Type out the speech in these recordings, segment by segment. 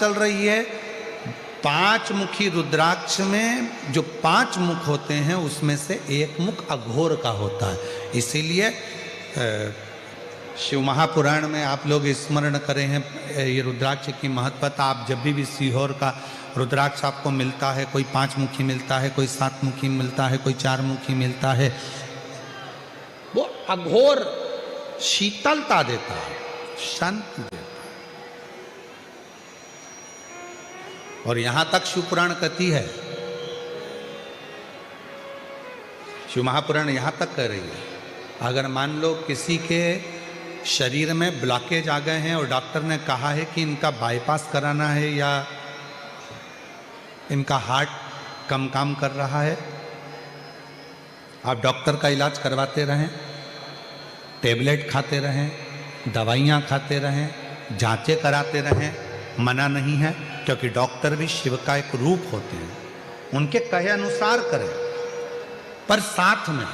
चल रही है। 5 मुखी रुद्राक्ष में जो 5 मुख होते हैं उसमें से एक मुख अघोर का होता है। इसीलिए शिव महापुराण में आप लोग स्मरण करें हैं ये रुद्राक्ष की महत्वता। आप जब भी सीहोर का रुद्राक्ष आपको मिलता है, कोई 5 मुखी मिलता है, कोई 7 मुखी मिलता है, कोई 4 मुखी मिलता है, वो अघोर शीतलता देता है, शांति देता है। और यहां तक शिव पुराण कहती है, शिव महापुराण यहां तक कह रही है, अगर मान लो किसी के शरीर में ब्लॉकेज आ गए हैं और डॉक्टर ने कहा है कि इनका बाईपास कराना है या इनका हार्ट कम काम कर रहा है, आप डॉक्टर का इलाज करवाते रहें, टेबलेट खाते रहें, दवाइयाँ खाते रहें, जांचें कराते रहें, मना नहीं है, क्योंकि डॉक्टर भी शिव का एक रूप होते हैं, उनके कहे अनुसार करें। पर साथ में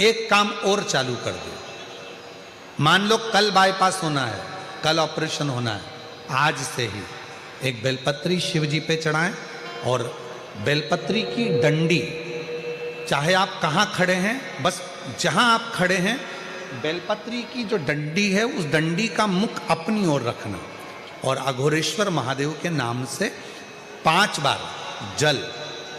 एक काम और चालू कर दे। मान लो कल बाईपास होना है, कल ऑपरेशन होना है, आज से ही एक बेलपत्री शिव जी पे चढ़ाएं और बेलपत्री की डंडी, चाहे आप कहाँ खड़े हैं, बस जहाँ आप खड़े हैं बेलपत्री की जो डंडी है उस डंडी का मुख अपनी ओर रखना और अघोरेश्वर महादेव के नाम से 5 बार जल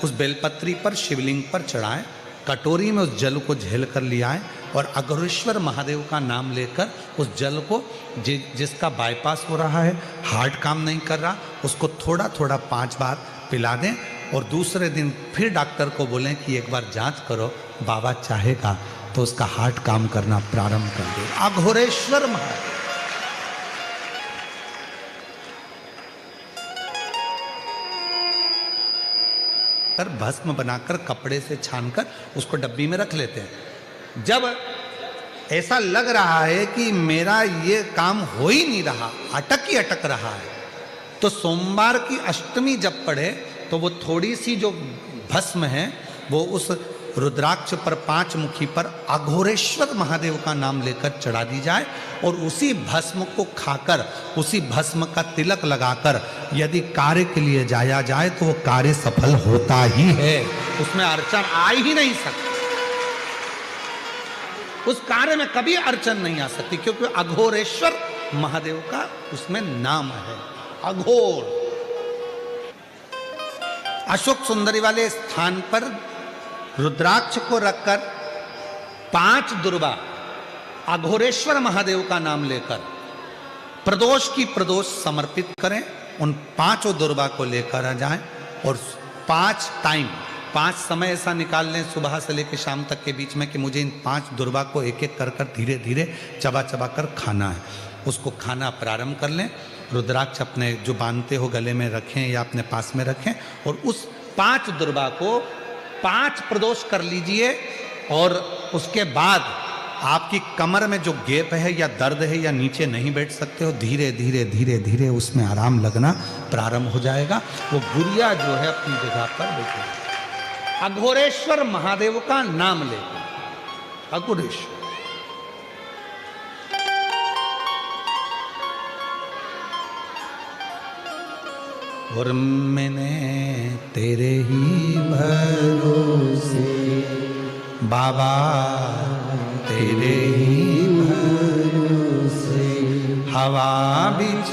उस बेलपत्री पर शिवलिंग पर चढ़ाएं, कटोरी में उस जल को झेल कर ले आएं और अघोरेश्वर महादेव का नाम लेकर उस जल को जिसका बाईपास हो रहा है, हार्ट काम नहीं कर रहा, उसको थोड़ा थोड़ा 5 बार पिला दें और दूसरे दिन फिर डॉक्टर को बोलें कि एक बार जांच करो, बाबा चाहेगा तो उसका हार्ट काम करना प्रारंभ कर दे। अघोरेश्वर महादेव कर भस्म बनाकर कपड़े से छानकर उसको डब्बी में रख लेते हैं। जब ऐसा लग रहा है कि मेरा ये काम हो ही नहीं रहा, अटक ही अटक रहा है, तो सोमवार की अष्टमी जब पढ़े तो वो थोड़ी सी जो भस्म है वो उस रुद्राक्ष पर 5 मुखी पर अघोरेश्वर महादेव का नाम लेकर चढ़ा दी जाए और उसी भस्म को खाकर, उसी भस्म का तिलक लगाकर यदि कार्य के लिए जाया जाए तो वो कार्य सफल होता ही है, उसमें अड़चन आ ही नहीं सकती। उस कार्य में कभी अड़चन नहीं आ सकती, क्योंकि अघोरेश्वर महादेव का उसमें नाम है, अघोर। अशोक सुंदरी वाले स्थान पर रुद्राक्ष को रखकर 5 दुर्वा अघोरेश्वर महादेव का नाम लेकर प्रदोष की प्रदोष समर्पित करें। उन 5 दुर्वा को लेकर आ जाएं और 5 समय ऐसा निकाल लें सुबह से लेकर शाम तक के बीच में कि मुझे इन 5 दुर्वा को एक एक कर कर धीरे धीरे चबा चबा कर खाना है। उसको खाना प्रारंभ कर लें। रुद्राक्ष अपने जो बांधते हो गले में रखें या अपने पास में रखें और उस 5 दुर्वा को 5 प्रदोष कर लीजिए और उसके बाद आपकी कमर में जो गैप है या दर्द है या नीचे नहीं बैठ सकते हो, धीरे धीरे धीरे धीरे उसमें आराम लगना प्रारंभ हो जाएगा। वो गुड़िया जो है अपनी जगह पर बैठे, अघोरेश्वर महादेव का नाम लेकर, अघोरेश्वर। और मैंने तेरे ही भरोसे बाबा, तेरे ही भरोसे हवा बीच